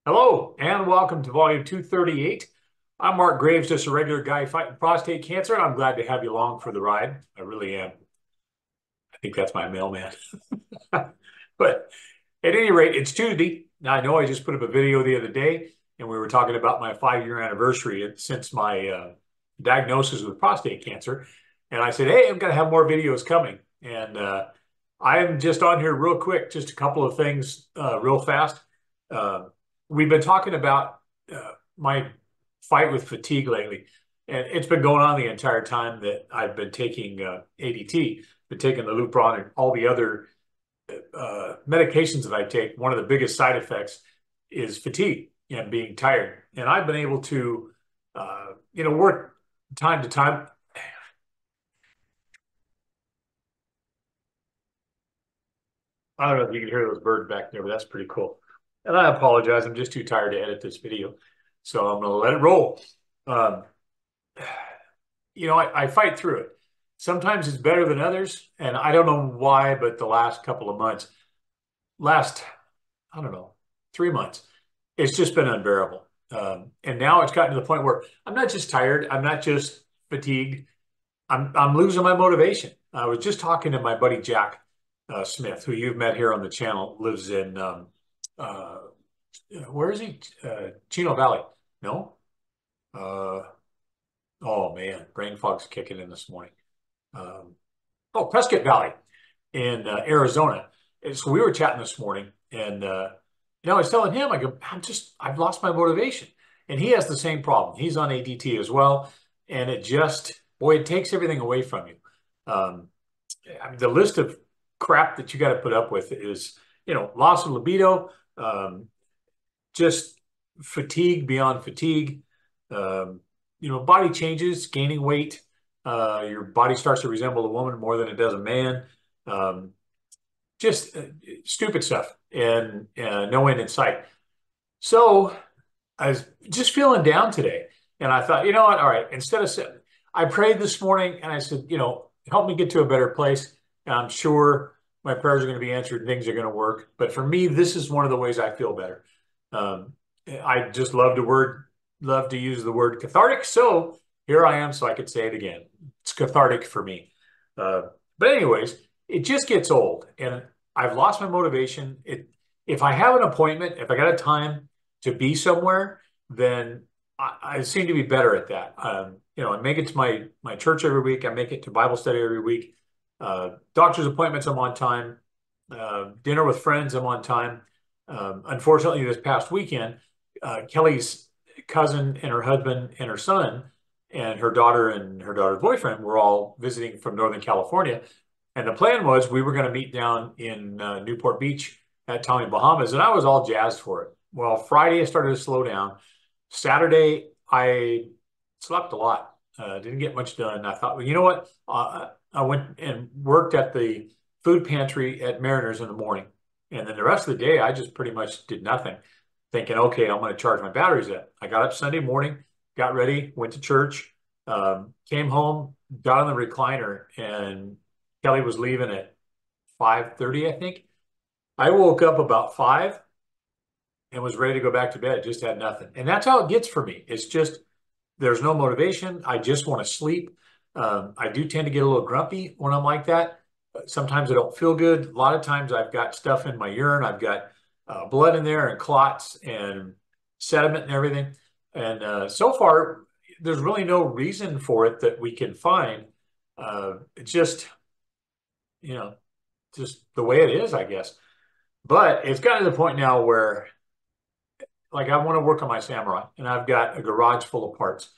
Hello and welcome to volume 238. I'm Mark Graves, just a regular guy fighting prostate cancer, and I'm glad to have you along for the ride. I really am. I think that's my mailman. But at any rate, it's Tuesday. Now, I know I just put up a video the other day, and we were talking about my 5-year anniversary since my diagnosis with prostate cancer. And I said, hey, I'm going to have more videos coming. And I'm just on here real quick, just a couple of things real fast. Uh, we've been talking about my fight with fatigue lately, and it's been going on the entire time that I've been taking ADT, been taking the Lupron and all the other medications that I take. One of the biggest side effects is fatigue and being tired. And I've been able to, work time to time. I don't know if you can hear those birds back there, but that's pretty cool. And I apologize. I'm just too tired to edit this video. So I'm going to let it roll. Um, I fight through it. Sometimes it's better than others. And I don't know why, but the last couple of months, last, I don't know, 3 months, it's just been unbearable. And now it's gotten to the point where I'm not just tired. I'm not just fatigued. I'm losing my motivation. I was just talking to my buddy Jack Smith, who you've met here on the channel, lives in uh, where is he? Chino Valley. No? Uh, oh man, brain fog's kicking in this morning. Um, Prescott Valley in Arizona. And so we were chatting this morning, and I was telling him, I go, I've lost my motivation, and he has the same problem. He's on ADT as well, and it just, boy, it takes everything away from you. Um, I mean, the list of crap that you got to put up with is, loss of libido, just fatigue beyond fatigue, um, body changes, gaining weight. Your body starts to resemble a woman more than it does a man. Um, just stupid stuff and no end in sight. So I was just feeling down today. And I thought, you know what? All right, I prayed this morning and I said, help me get to a better place. And I'm sure my prayers are going to be answered and things are going to work. But for me, this is one of the ways I feel better. Um, I just love to use the word cathartic. So here I am, so I could say it again. It's cathartic for me. Uh, but anyways, it just gets old, and I've lost my motivation. If I have an appointment, if I got a time to be somewhere, then I seem to be better at that. I make it to my church every week. I make it to Bible study every week. Doctor's appointments, I'm on time. Dinner with friends, I'm on time. Unfortunately, this past weekend, Kelly's cousin and her husband and her son and her daughter and her daughter's boyfriend were all visiting from Northern California. And the plan was we were going to meet down in Newport Beach at Tommy Bahamas, and I was all jazzed for it. Well, Friday I started to slow down. Saturday I slept a lot. Didn't get much done. I thought, well, you know what? I went and worked at the food pantry at Mariners in the morning. And then the rest of the day, I just pretty much did nothing, thinking, okay, I'm going to charge my batteries up. I got up Sunday morning, got ready, went to church, came home, got on the recliner, and Kelly was leaving at 5:30, I think. I woke up about 5 and was ready to go back to bed, just had nothing. And that's how it gets for me. It's just, there's no motivation. I just want to sleep. I do tend to get a little grumpy when I'm like that. Sometimes I don't feel good. A lot of times I've got stuff in my urine. I've got blood in there and clots and sediment and everything. And so far, there's really no reason for it that we can find. It's just the way it is, I guess. But it's gotten to the point now where, like, I want to work on my Samurai, and I've got a garage full of parts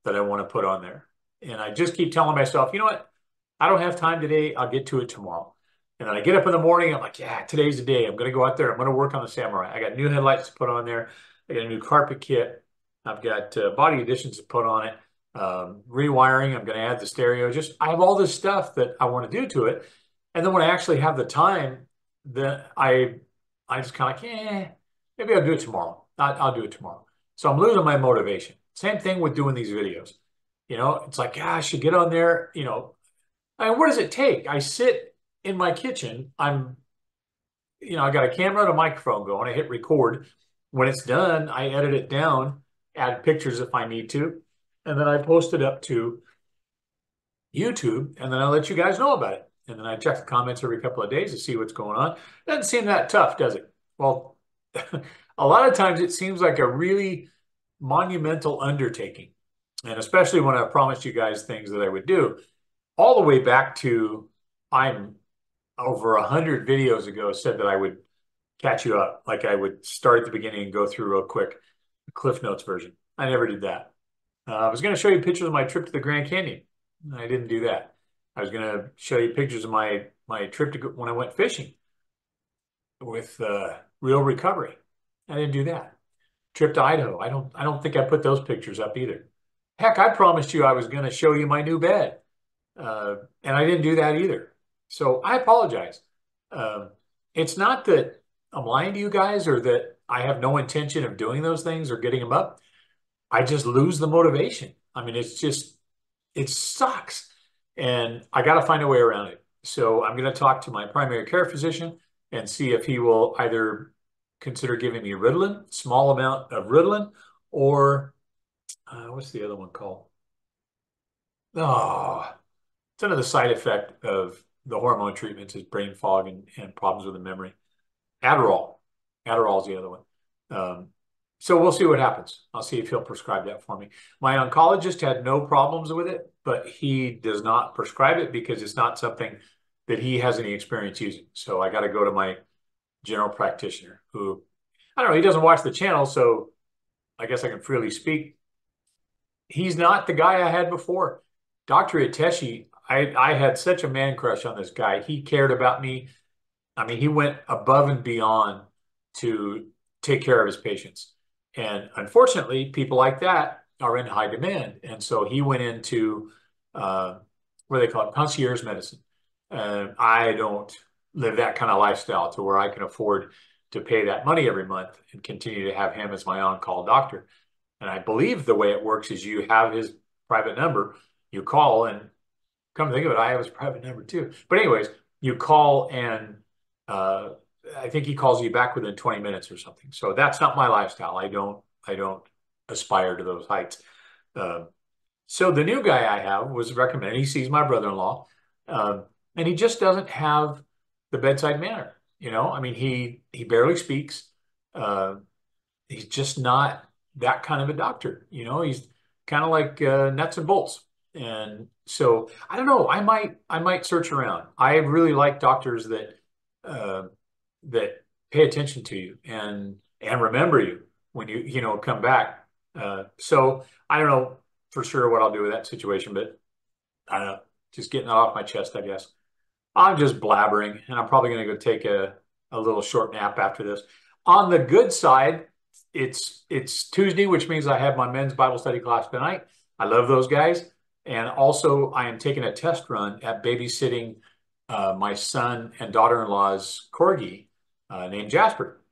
that I want to put on there. And I just keep telling myself, you know what? I don't have time today. I'll get to it tomorrow. And then I get up in the morning. I'm like, yeah, today's the day. I'm going to go out there. I'm going to work on the Samurai. I got new headlights to put on there. I got a new carpet kit. I've got body additions to put on it. Rewiring. I'm going to add the stereo. I have all this stuff that I want to do to it. And then when I actually have the time, then I just kind of like, maybe I'll do it tomorrow. I'll do it tomorrow. So I'm losing my motivation. Same thing with doing these videos. It's like, gosh, you get on there, I mean, what does it take? I sit in my kitchen. I got a camera and a microphone going. I hit record, when it's done, I edit it down, add pictures if I need to, and then I post it up to YouTube, and then I let you guys know about it. And then I check the comments every couple of days to see what's going on. Doesn't seem that tough, does it? Well, a lot of times it seems like a really monumental undertaking. And especially when I promised you guys things that I would do, all the way back to I'm over 100 videos ago said that I would catch you up. Like I would start at the beginning and go through real quick, the Cliff Notes version. I never did that. I was going to show you pictures of my trip to the Grand Canyon. I didn't do that. I was going to show you pictures of my trip to when I went fishing with Real Recovery. I didn't do that. Trip to Idaho. I don't think I put those pictures up either. Heck, I promised you I was going to show you my new bed, and I didn't do that either. So I apologize. It's not that I'm lying to you guys or that I have no intention of doing those things or getting them up. I just lose the motivation. I mean, it sucks. And I got to find a way around it. So I'm going to talk to my primary care physician and see if he will either consider giving me Ritalin, small amount of Ritalin, or what's the other one called? Oh, it's another side effect of the hormone treatments is brain fog and problems with the memory. Adderall. Adderall is the other one. Um, so we'll see what happens. I'll see if he'll prescribe that for me. My oncologist had no problems with it, but he does not prescribe it because it's not something that he has any experience using. So I got to go to my general practitioner who, I don't know, he doesn't watch the channel, so I guess I can freely speak. He's not the guy I had before. Dr. Ateshi, I had such a man crush on this guy. He cared about me. I mean, he went above and beyond to take care of his patients. And unfortunately, people like that are in high demand. And so he went into what they call it, concierge medicine. I don't live that kind of lifestyle to where I can afford to pay that money every month and continue to have him as my on-call doctor. And I believe the way it works is you have his private number, you call, and come to think of it, I have his private number too. But anyways, you call and I think he calls you back within 20 minutes or something. So that's not my lifestyle. I don't aspire to those heights. So the new guy I have was recommended. He sees my brother-in-law, and he just doesn't have the bedside manner. You know, I mean, he barely speaks. Uh, he's just not that kind of a doctor. You know, he's kind of like nuts and bolts. And so I don't know. I might search around. I really like doctors uh, that pay attention to you and remember you when you come back. So I don't know for sure what I'll do with that situation, but I don't know. Just getting it off my chest, I guess. I'm just blabbering, and I'm probably going to go take a little short nap after this. On the good side, it's Tuesday, which means I have my men's Bible study class tonight. I love those guys. And also, I am taking a test run at babysitting my son and daughter-in-law's corgi named Jasper,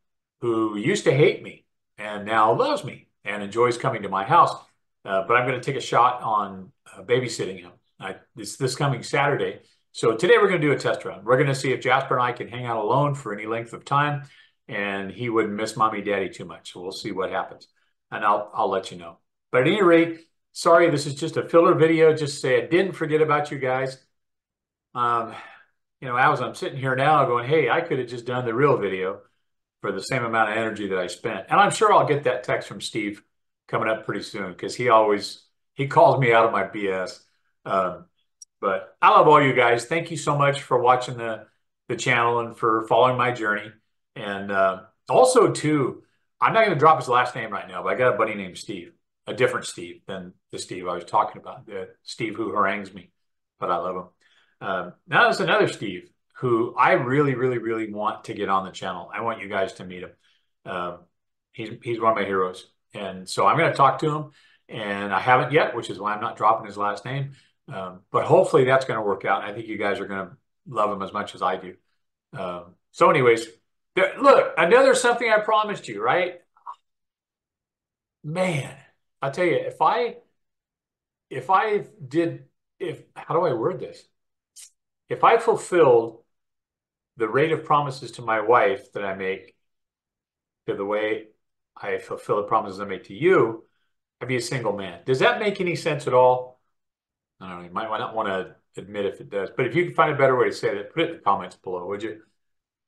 who used to hate me and now loves me and enjoys coming to my house. But I'm going to take a shot on babysitting him. It's this coming Saturday. So today we're going to do a test run. We're going to see if Jasper and I can hang out alone for any length of time, and he wouldn't miss mommy daddy too much. So we'll see what happens, and I'll let you know. But at any rate, sorry, this is just a filler video. Just to say I didn't forget about you guys. As I'm sitting here now going, hey, I could have just done the real video for the same amount of energy that I spent. And I'm sure I'll get that text from Steve coming up pretty soon because he calls me out of my BS. But I love all you guys. Thank you so much for watching the channel and for following my journey. And also, too, I'm not going to drop his last name right now, but I got a buddy named Steve, a different Steve than the Steve I was talking about, the Steve who harangues me, but I love him. Now there's another Steve who I really, really, really want to get on the channel. I want you guys to meet him. He's one of my heroes. And so I'm going to talk to him, and I haven't yet, which is why I'm not dropping his last name. But hopefully that's going to work out. I think you guys are going to love him as much as I do. So anyways, look, another something I promised you, right? Man, I'll tell you, how do I word this? If I fulfilled the rate of promises to my wife that I make to the way I fulfill the promises I make to you, I'd be a single man. Does that make any sense at all? I don't know. You might not want to admit if it does, but if you can find a better way to say that, put it in the comments below, would you?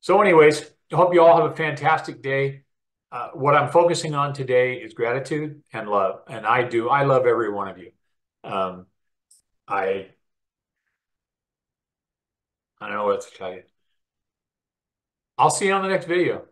So anyways, I hope you all have a fantastic day. What I'm focusing on today is gratitude and love. And I love every one of you. Um, I, I don't know what to tell you. I'll see you on the next video.